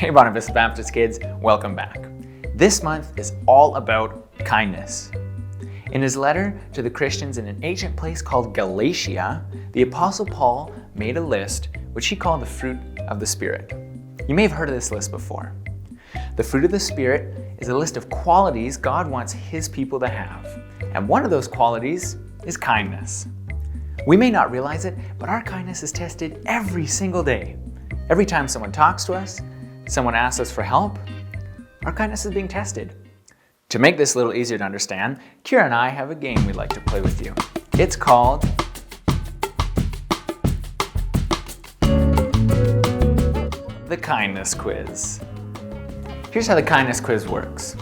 Hey Barnabas Baptist kids, welcome back. This month is all about kindness. In his letter to the Christians in an ancient place called Galatia, the Apostle Paul made a list which he called the fruit of the Spirit. You may have heard of this list before. The fruit of the Spirit is a list of qualities God wants his people to have. And one of those qualities is kindness. We may not realize it, but our kindness is tested every single day. Every time someone talks to us, someone asks us for help, our kindness is being tested. To make this a little easier to understand, Kira and I have a game we'd like to play with you. It's called the Kindness Quiz. Here's how the Kindness Quiz works.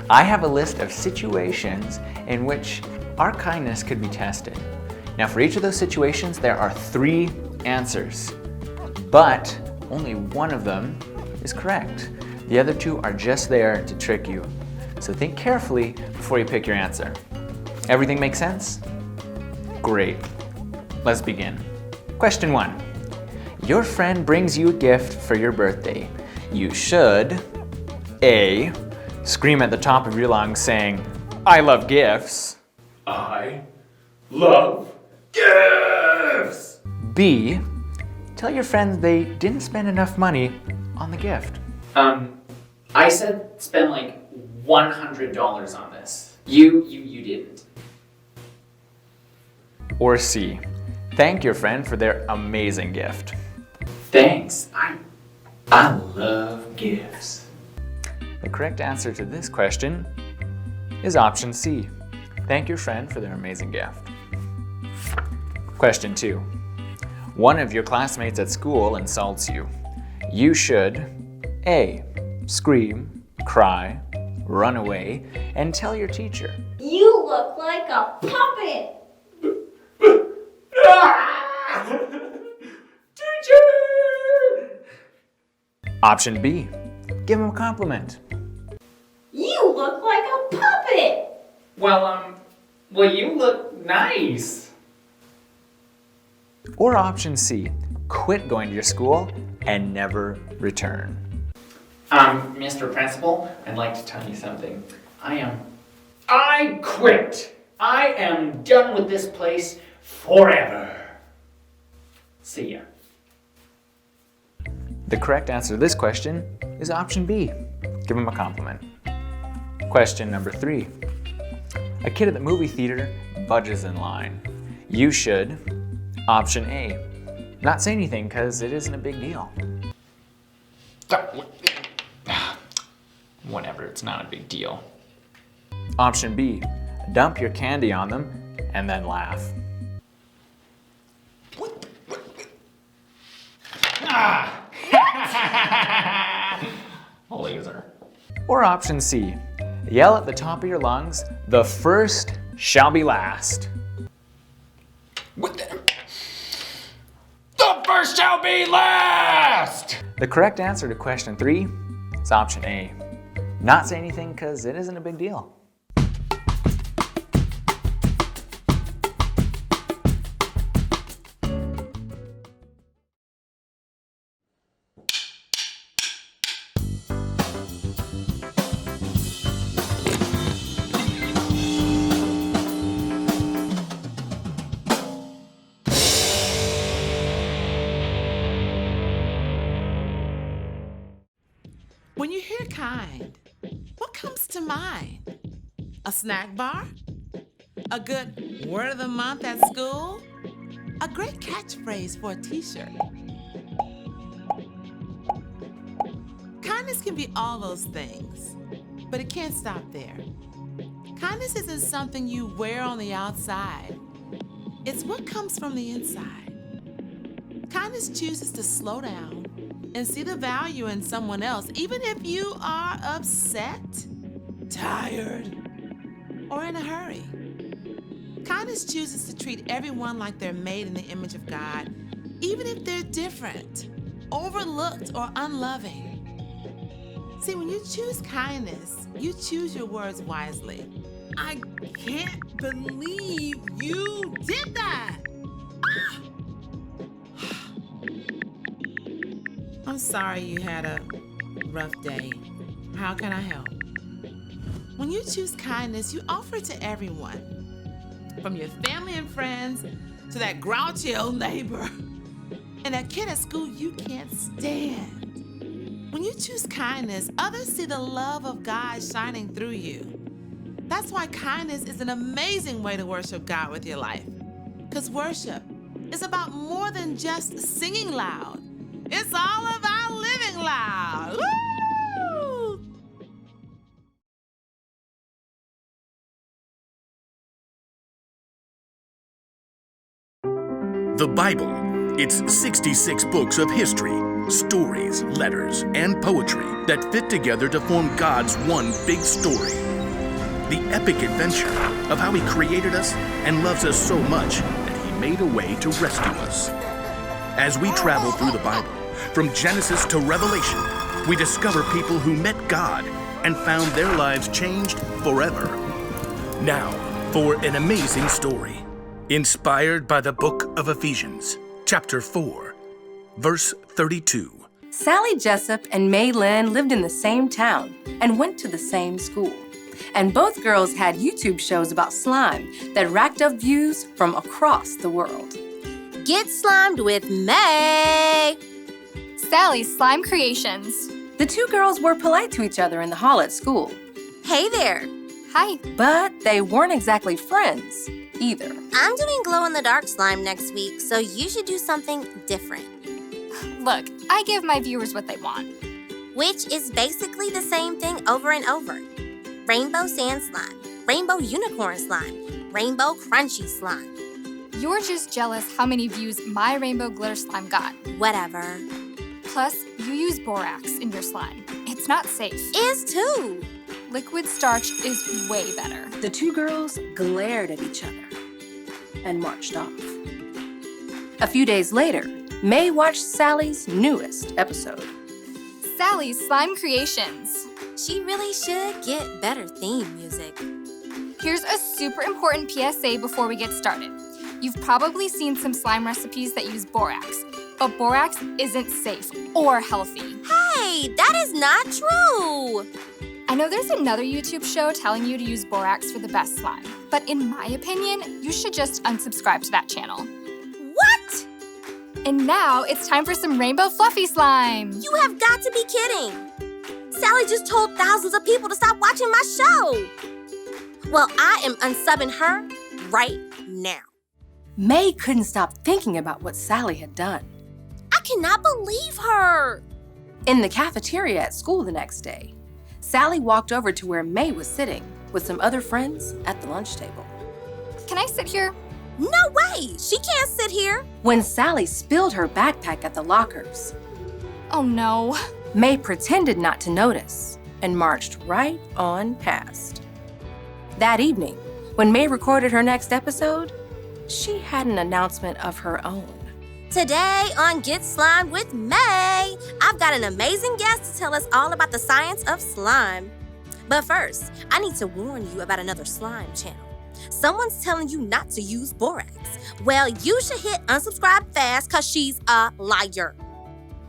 I have a list of situations in which our kindness could be tested. Now for each of those situations, there are 3 answers, but only one of them is correct. The other 2 are just there to trick you. So think carefully before you pick your answer. Everything make sense? Great. Let's begin. Question 1. Your friend brings you a gift for your birthday. You should A. Scream at the top of your lungs saying, "I love gifts." I love gifts! B. Tell your friends they didn't spend enough money on the gift. I said spend like $100 on this. You didn't. Or C. Thank your friend for their amazing gift. Thanks. I love gifts. The correct answer to this question is option C. Thank your friend for their amazing gift. Question 2. One of your classmates at school insults you. You should A. Scream, cry, run away, and tell your teacher. You look like a puppet! Teacher! Option B. Give him a compliment. You look like a puppet! Well, you look nice. Or option C. Quit going to your school and never return. Mr. Principal, I'd like to tell you something. I quit. I am done with this place forever. See ya. The correct answer to this question is option B. Give him a compliment. Question number 3. A kid at the movie theater budges in line. You should, option A, not say anything because it isn't a big deal. Whatever, it's not a big deal. Option B, dump your candy on them and then laugh. Loser. Or option C, yell at the top of your lungs, "The first shall be last." What the first shall be last! The correct answer to question 3 is option A, not say anything because it isn't a big deal. When you hear kind, what comes to mind? A snack bar? A good word of the month at school? A great catchphrase for a t-shirt? Kindness can be all those things, but it can't stop there. Kindness isn't something you wear on the outside. It's what comes from the inside. Kindness chooses to slow down and see the value in someone else, even if you are upset, tired, or in a hurry. Kindness chooses to treat everyone like they're made in the image of God, even if they're different, overlooked, or unloving. See, when you choose kindness, you choose your words wisely. I can't believe you did that! I'm sorry you had a rough day. How can I help? When you choose kindness, you offer it to everyone, from your family and friends to that grouchy old neighbor and that kid at school you can't stand. When you choose kindness, others see the love of God shining through you. That's why kindness is an amazing way to worship God with your life. Because worship is about more than just singing loud. It's all about living loud. Woo! The Bible. It's 66 books of history, stories, letters, and poetry that fit together to form God's one big story. The epic adventure of how He created us and loves us so much that He made a way to rescue us. As we travel through the Bible, from Genesis to Revelation, we discover people who met God and found their lives changed forever. Now, for an amazing story, inspired by the book of Ephesians, chapter 4, verse 32. Sally Jessup and May Lynn lived in the same town and went to the same school. And both girls had YouTube shows about slime that racked up views from across the world. Get Slimed with May! Sally's Slime Creations. The two girls were polite to each other in the hall at school. Hey there! Hi. But they weren't exactly friends either. I'm doing glow-in-the-dark slime next week, so you should do something different. Look, I give my viewers what they want. Which is basically the same thing over and over. Rainbow sand slime, rainbow unicorn slime, rainbow crunchy slime. You're just jealous how many views my rainbow glitter slime got. Whatever. Plus, you use borax in your slime. It's not safe. Is too. Liquid starch is way better. The two girls glared at each other and marched off. A few days later, May watched Sally's newest episode. Sally's Slime Creations. She really should get better theme music. Here's a super important PSA before we get started. You've probably seen some slime recipes that use borax, but borax isn't safe or healthy. Hey, that is not true! I know there's another YouTube show telling you to use borax for the best slime, but in my opinion, you should just unsubscribe to that channel. What? And now it's time for some rainbow fluffy slime. You have got to be kidding! Sally just told thousands of people to stop watching my show! Well, I am unsubbing her right now. May couldn't stop thinking about what Sally had done. I cannot believe her! In the cafeteria at school the next day, Sally walked over to where May was sitting with some other friends at the lunch table. Can I sit here? No way! She can't sit here! When Sally spilled her backpack at the lockers, Oh no. May pretended not to notice and marched right on past. That evening, when May recorded her next episode, she had an announcement of her own. Today on Get Slimed with May, I've got an amazing guest to tell us all about the science of slime. But first, I need to warn you about another slime channel. Someone's telling you not to use borax. Well, you should hit unsubscribe fast because she's a liar.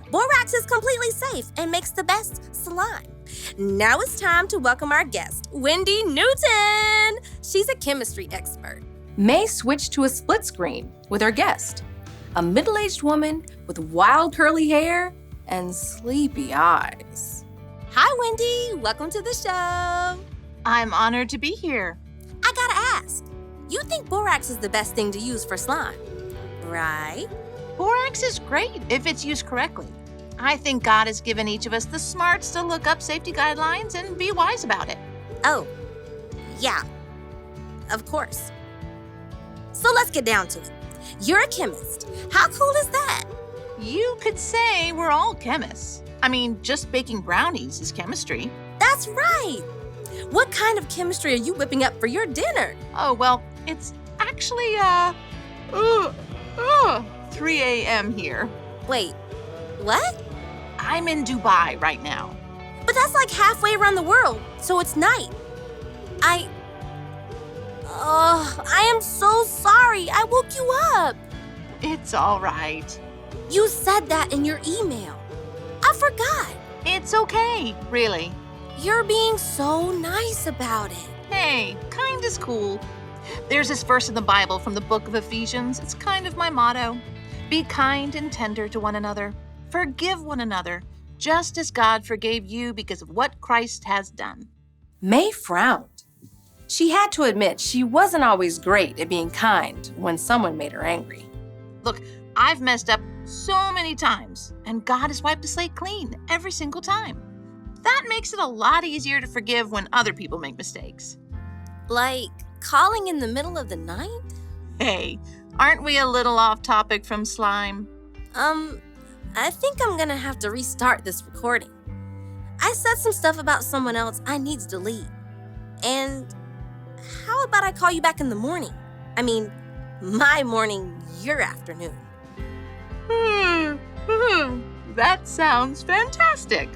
Borax is completely safe and makes the best slime. Now it's time to welcome our guest, Wendy Newton. She's a chemistry expert. May switched to a split screen with her guest, a middle-aged woman with wild curly hair and sleepy eyes. Hi, Wendy. Welcome to the show. I'm honored to be here. I gotta ask, you think borax is the best thing to use for slime, right? Borax is great if it's used correctly. I think God has given each of us the smarts to look up safety guidelines and be wise about it. Oh, yeah, of course. So let's get down to it. You're a chemist. How cool is that? You could say we're all chemists. I mean, just baking brownies is chemistry. That's right. What kind of chemistry are you whipping up for your dinner? Oh, well, it's actually, 3 a.m. here. Wait, what? I'm in Dubai right now. But that's like halfway around the world, so it's night. I am so sorry. I woke you up. It's all right. You said that in your email. I forgot. It's okay, really. You're being so nice about it. Hey, kind is cool. There's this verse in the Bible from the book of Ephesians. It's kind of my motto. Be kind and tender to one another. Forgive one another, just as God forgave you because of what Christ has done. May frowned. She had to admit she wasn't always great at being kind when someone made her angry. Look, I've messed up so many times, and God has wiped the slate clean every single time. That makes it a lot easier to forgive when other people make mistakes. Like calling in the middle of the night? Hey, aren't we a little off topic from slime? I think I'm gonna have to restart this recording. I said some stuff about someone else I need to delete. And how about I call you back in the morning? I mean, my morning, your afternoon. That sounds fantastic.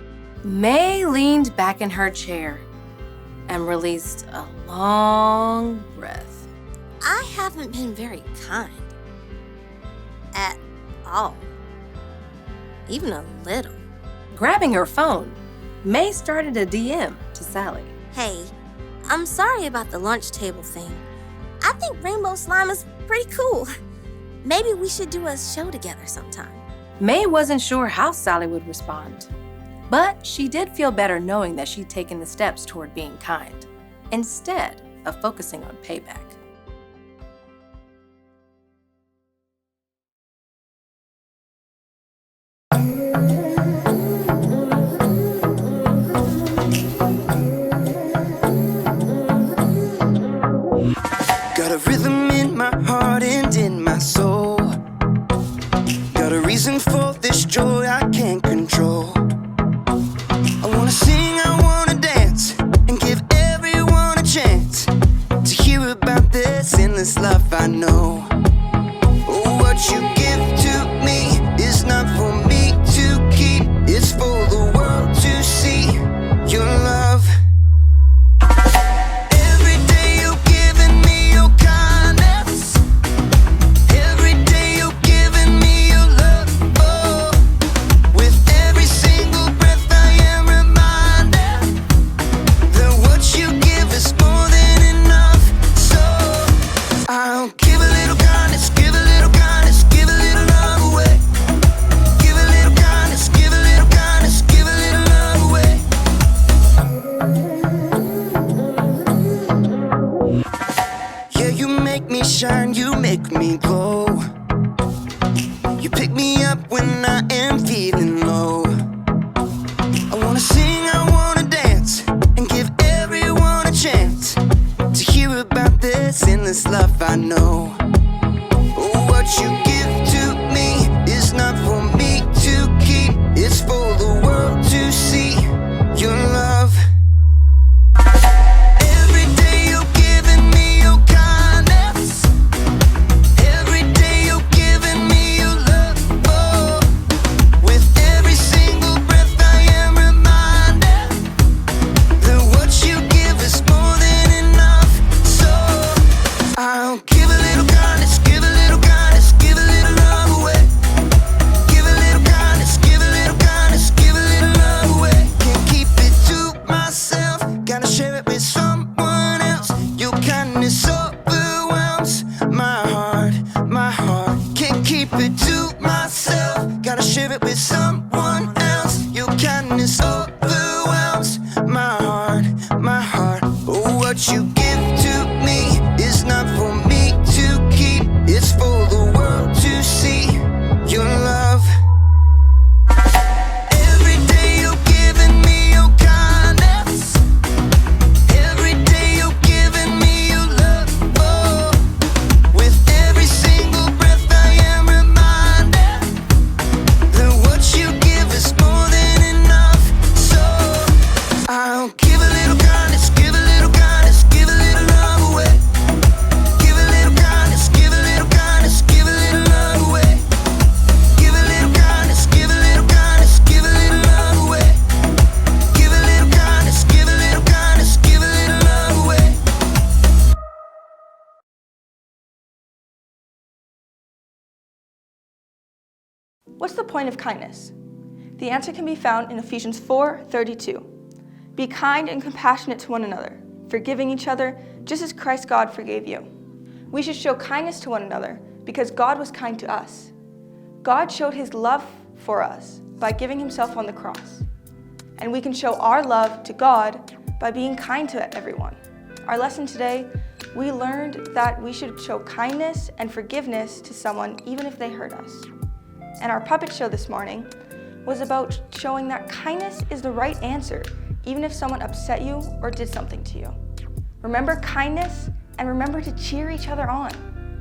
May leaned back in her chair and released a long breath. I haven't been very kind. At all. Even a little. Grabbing her phone, May started a DM to Sally. Hey, I'm sorry about the lunch table thing. I think rainbow slime is pretty cool. Maybe we should do a show together sometime. May wasn't sure how Sally would respond, but she did feel better knowing that she'd taken the steps toward being kind, instead of focusing on payback. Got a rhythm in my heart and in my soul. Got a reason for this joy I can't control. I wanna sing, I wanna dance, and give everyone a chance to hear about this endless love I know. Oh, what you give to me is not for me to keep. It's for the world to see your love. Shine, you make me glow. You pick me up when I am feeling low. I wanna sing, I wanna dance, and give everyone a chance to hear about this endless love I know. Oh, what you give to me is not for me to keep. It's for the world to see your love. What's the point of kindness? The answer can be found in Ephesians 4:32. Be kind and compassionate to one another, forgiving each other just as Christ God forgave you. We should show kindness to one another because God was kind to us. God showed his love for us by giving himself on the cross. And we can show our love to God by being kind to everyone. Our lesson today, we learned that we should show kindness and forgiveness to someone even if they hurt us. And our puppet show this morning was about showing that kindness is the right answer even if someone upset you or did something to you. Remember kindness and remember to cheer each other on.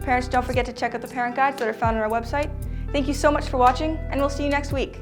Parents, don't forget to check out the parent guides that are found on our website. Thank you so much for watching, and we'll see you next week.